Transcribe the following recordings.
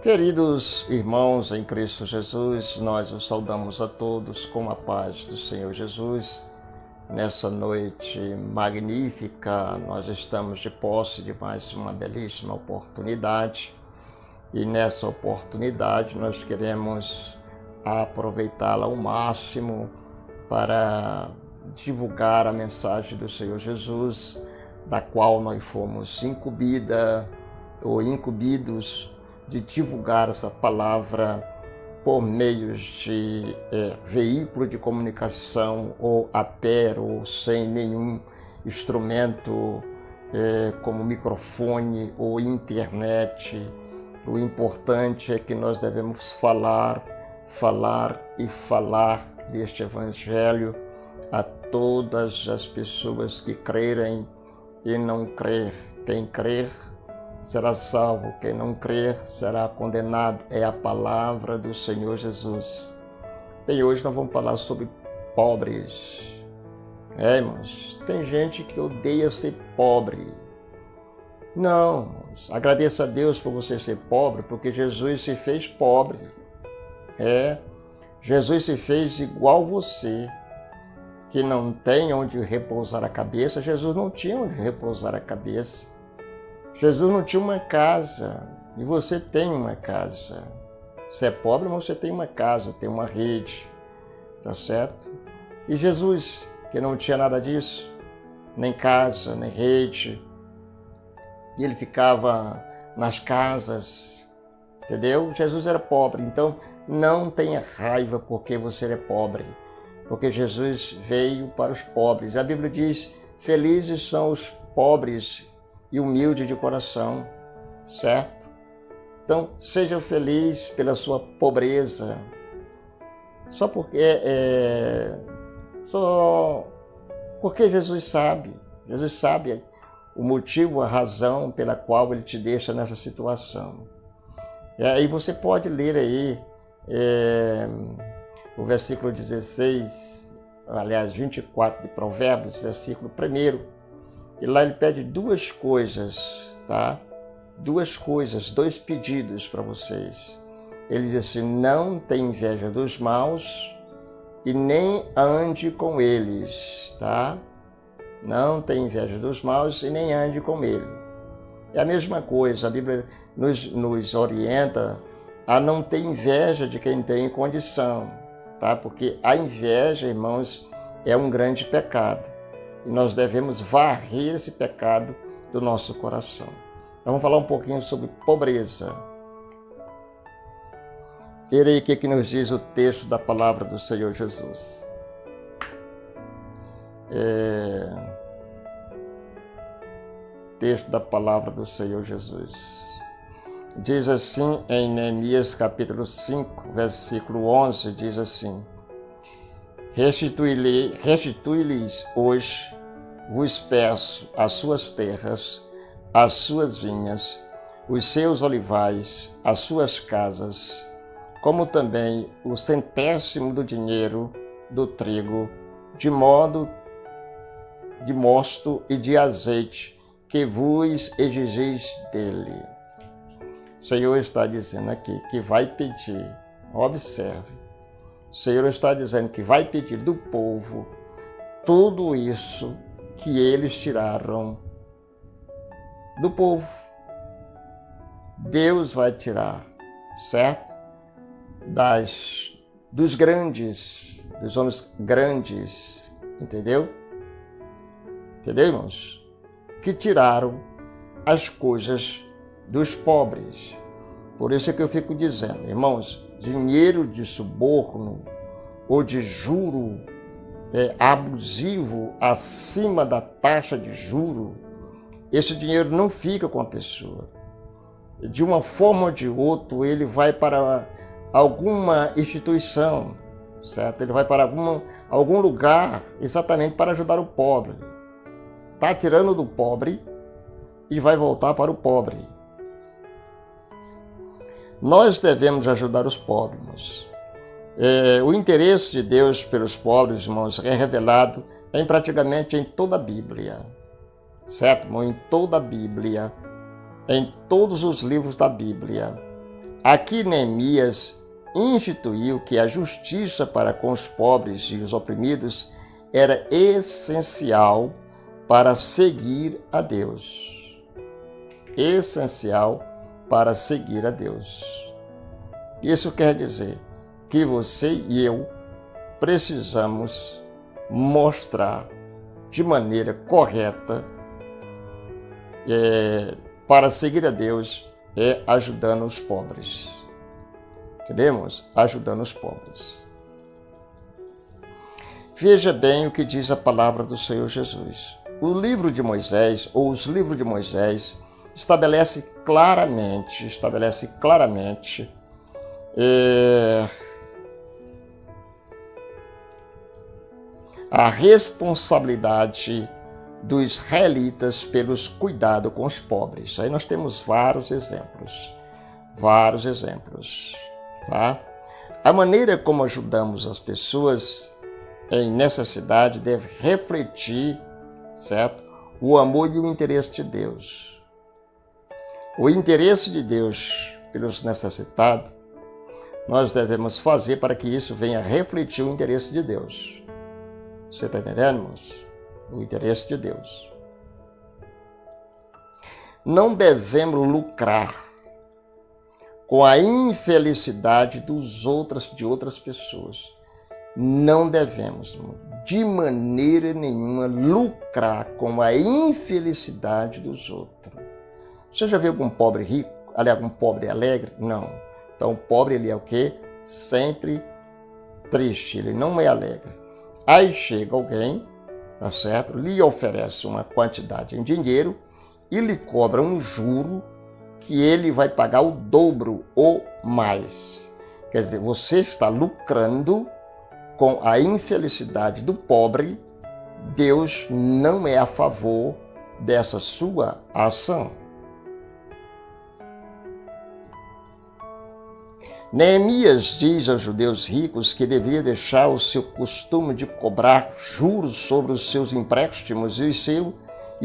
Queridos irmãos em Cristo Jesus, nós os saudamos a todos com a paz do Senhor Jesus. Nessa noite magnífica, nós estamos de posse de mais uma belíssima oportunidade. E nessa oportunidade nós queremos aproveitá-la ao máximo para divulgar a mensagem do Senhor Jesus, da qual nós fomos incumbidos de divulgar essa palavra por meios de veículo de comunicação ou a pé ou sem nenhum instrumento como microfone ou internet. O importante é que nós devemos falar deste Evangelho a todas as pessoas que crerem e não crer. Quem crer será salvo, quem não crer será condenado. É a palavra do Senhor Jesus. Bem, hoje nós vamos falar sobre pobres. Irmãos, tem gente que odeia ser pobre. Não, irmãos, agradeça a Deus por você ser pobre, porque Jesus se fez pobre. Jesus se fez igual você, que não tem onde repousar a cabeça. Jesus não tinha onde repousar a cabeça. Jesus não tinha uma casa, e você tem uma casa. Você é pobre, mas você tem uma casa, tem uma rede, tá certo? E Jesus, que não tinha nada disso, nem casa, nem rede, e ele ficava nas casas, entendeu? Jesus era pobre, então não tenha raiva porque você é pobre, porque Jesus veio para os pobres. A Bíblia diz, felizes são os pobres e humilde de coração, certo? Então, seja feliz pela sua pobreza, porque Jesus sabe o motivo, a razão pela qual Ele te deixa nessa situação. E aí você pode ler aí o versículo 24 de Provérbios, versículo 1. E lá ele pede duas coisas, tá? Dois pedidos para vocês. Ele diz assim, não tenha inveja dos maus e nem ande com eles, tá? Não tenha inveja dos maus e nem ande com ele. É a mesma coisa, a Bíblia nos orienta a não ter inveja de quem tem condição, tá? Porque a inveja, irmãos, é um grande pecado. E nós devemos varrer esse pecado do nosso coração. Então vamos falar um pouquinho sobre pobreza. Veja aí o que nos diz o texto da palavra do Senhor Jesus. Texto da palavra do Senhor Jesus. Diz assim em Neemias capítulo 5, versículo 11, diz assim, restitui-lhes hoje, vos peço, as suas terras, as suas vinhas, os seus olivais, as suas casas, como também o 100º do dinheiro do trigo, de mosto e de azeite, que vos exigis dele. O Senhor está dizendo aqui que vai pedir, observe, o Senhor está dizendo que vai pedir do povo tudo isso que eles tiraram do povo. Deus vai tirar, certo? Dos grandes, dos homens grandes, entendeu? Entendeu, irmãos? Que tiraram as coisas dos pobres. Por isso é que eu fico dizendo, irmãos, dinheiro de suborno ou de juro abusivo acima da taxa de juro, esse dinheiro não fica com a pessoa. De uma forma ou de outra, ele vai para alguma instituição, certo? Ele vai para algum lugar exatamente para ajudar o pobre. Está tirando do pobre e vai voltar para o pobre. Nós devemos ajudar os pobres. O interesse de Deus pelos pobres, irmãos, é revelado praticamente em toda a Bíblia. Certo, irmão? Em toda a Bíblia. Em todos os livros da Bíblia. Aqui Neemias instituiu que a justiça para com os pobres e os oprimidos era essencial para seguir a Deus. Essencial para seguir a Deus. Isso quer dizer que você e eu precisamos mostrar de maneira correta para seguir a Deus ajudando os pobres. Entendemos? Ajudando os pobres. Veja bem o que diz a palavra do Senhor Jesus. O livro de Moisés, ou os livros de Moisés, estabelece claramente a responsabilidade dos israelitas pelos cuidados com os pobres. Aí nós temos vários exemplos, tá? A maneira como ajudamos as pessoas em necessidade deve refletir, certo? O amor e o interesse de Deus. O interesse de Deus pelos necessitados, nós devemos fazer para que isso venha refletir o interesse de Deus. Você está entendendo, irmãos? O interesse de Deus. Não devemos lucrar com a infelicidade de outras pessoas. Não devemos, de maneira nenhuma, lucrar com a infelicidade dos outros. Você já viu algum pobre rico? Aliás, algum pobre alegre? Não. Então, o pobre, ele é o quê? Sempre triste, ele não é alegre. Aí chega alguém, tá certo? Lhe oferece uma quantidade em dinheiro e lhe cobra um juro que ele vai pagar o dobro ou mais. Quer dizer, você está lucrando com a infelicidade do pobre. Deus não é a favor dessa sua ação. Neemias diz aos judeus ricos que devia deixar o seu costume de cobrar juros sobre os seus empréstimos e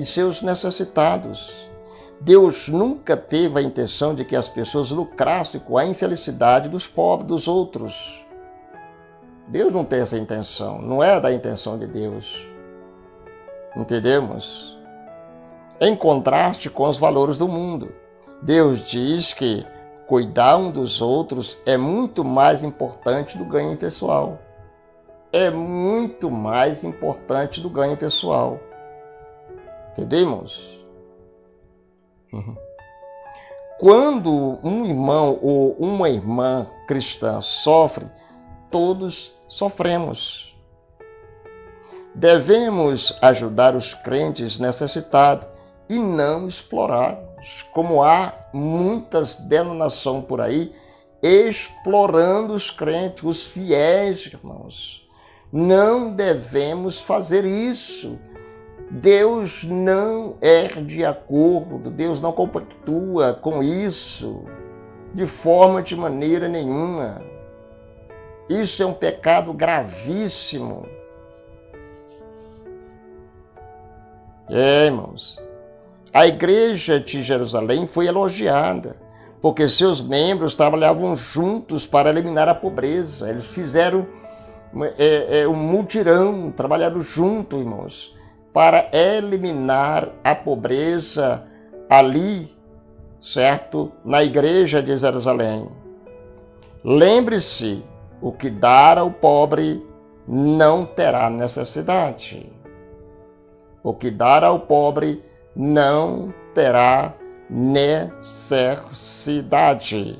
seus necessitados. Deus nunca teve a intenção de que as pessoas lucrassem com a infelicidade dos pobres, dos outros. Deus não tem essa intenção, não é da intenção de Deus. Entendemos? Em contraste com os valores do mundo, Deus diz que cuidar um dos outros é muito mais importante do ganho pessoal. É muito mais importante do ganho pessoal. Entendemos? Quando um irmão ou uma irmã cristã sofre, todos sofremos. Devemos ajudar os crentes necessitados e não explorá-los, como há muitas denominações por aí explorando os crentes, os fiéis, irmãos. Não devemos fazer isso. Deus não é de acordo, Deus não compactua com isso de maneira nenhuma. Isso é um pecado gravíssimo. Irmãos, a igreja de Jerusalém foi elogiada, porque seus membros trabalhavam juntos para eliminar a pobreza. Eles fizeram um mutirão, trabalharam juntos, irmãos, para eliminar a pobreza ali, certo? Na igreja de Jerusalém. Lembre-se, o que dar ao pobre não terá necessidade. O que dar ao pobre não terá necessidade.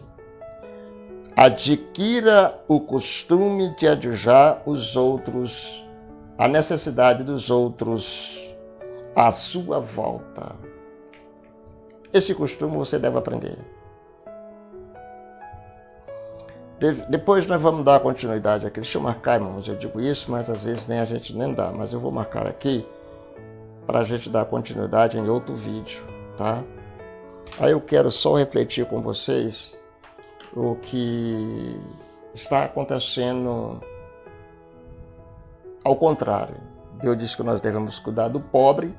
Adquira o costume de adiar os outros, a necessidade dos outros à sua volta. Esse costume você deve aprender. Depois nós vamos dar continuidade aqui. Deixa eu marcar, irmãos. Eu digo isso, mas às vezes a gente nem dá. Mas eu vou marcar aqui para a gente dar continuidade em outro vídeo, tá? Aí eu quero só refletir com vocês o que está acontecendo ao contrário. Deus disse que nós devemos cuidar do pobre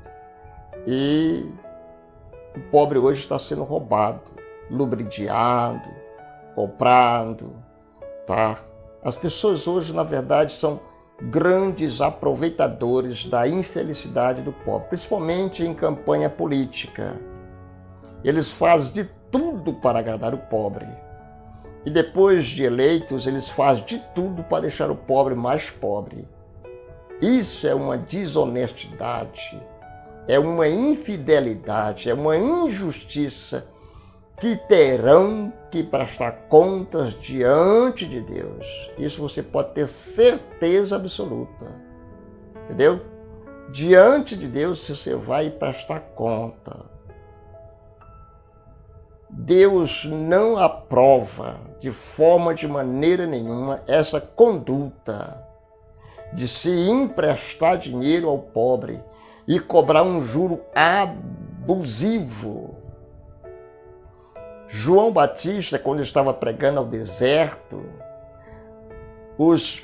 e o pobre hoje está sendo roubado, lubridiado, comprando, tá? As pessoas hoje, na verdade, são grandes aproveitadores da infelicidade do pobre, principalmente em campanha política. Eles fazem de tudo para agradar o pobre. E depois de eleitos, eles fazem de tudo para deixar o pobre mais pobre. Isso é uma desonestidade, é uma infidelidade, é uma injustiça que terão que prestar contas diante de Deus. Isso você pode ter certeza absoluta, entendeu? Diante de Deus você vai prestar conta. Deus não aprova de maneira nenhuma essa conduta de se emprestar dinheiro ao pobre e cobrar um juro abusivo. João Batista, quando estava pregando ao deserto, os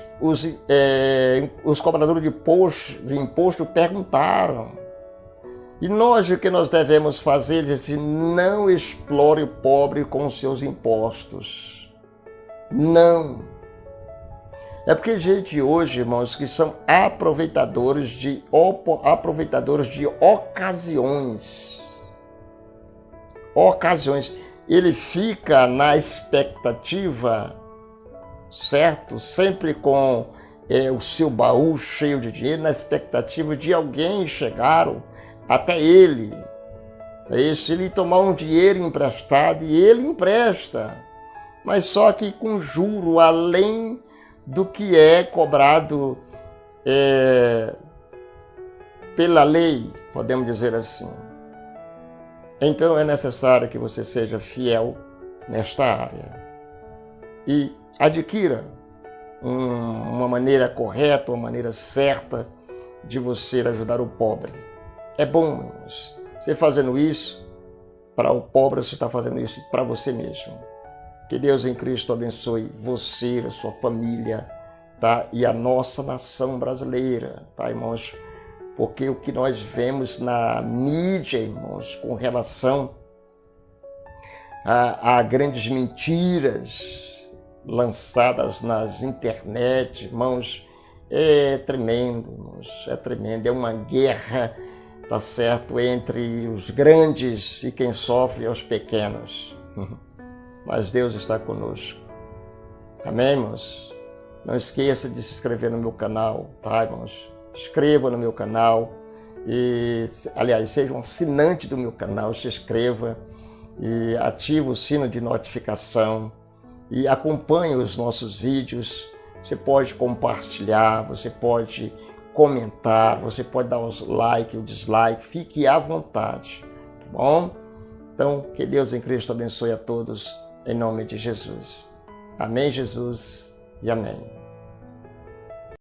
cobradores de imposto perguntaram: e nós, o que nós devemos fazer? Ele disse: não explore o pobre com os seus impostos. Não. É porque gente hoje, irmãos, que são aproveitadores de ocasiões. Ele fica na expectativa, certo? Sempre com o seu baú cheio de dinheiro, na expectativa de alguém chegar até ele. Se ele tomar um dinheiro emprestado, e ele empresta, mas só que com juro além do que é cobrado pela lei, podemos dizer assim. Então é necessário que você seja fiel nesta área e adquira uma maneira correta, uma maneira certa de você ajudar o pobre. É bom, irmãos, você fazendo isso para o pobre, você está fazendo isso para você mesmo. Que Deus em Cristo abençoe você, a sua família, tá? E a nossa nação brasileira, tá, irmãos? Porque o que nós vemos na mídia, irmãos, com relação a grandes mentiras lançadas nas internet, irmãos, é tremendo, irmãos, é tremendo. É uma guerra, tá certo, entre os grandes e quem sofre é os pequenos. Mas Deus está conosco. Amém, irmãos? Não esqueça de se inscrever no meu canal, tá, irmãos? Inscreva no meu canal e, aliás, seja um assinante do meu canal, se inscreva e ative o sino de notificação e acompanhe os nossos vídeos. Você pode compartilhar, você pode comentar, você pode dar os like, o dislike, fique à vontade, tá bom? Então, que Deus em Cristo abençoe a todos, em nome de Jesus. Amém, Jesus, e amém.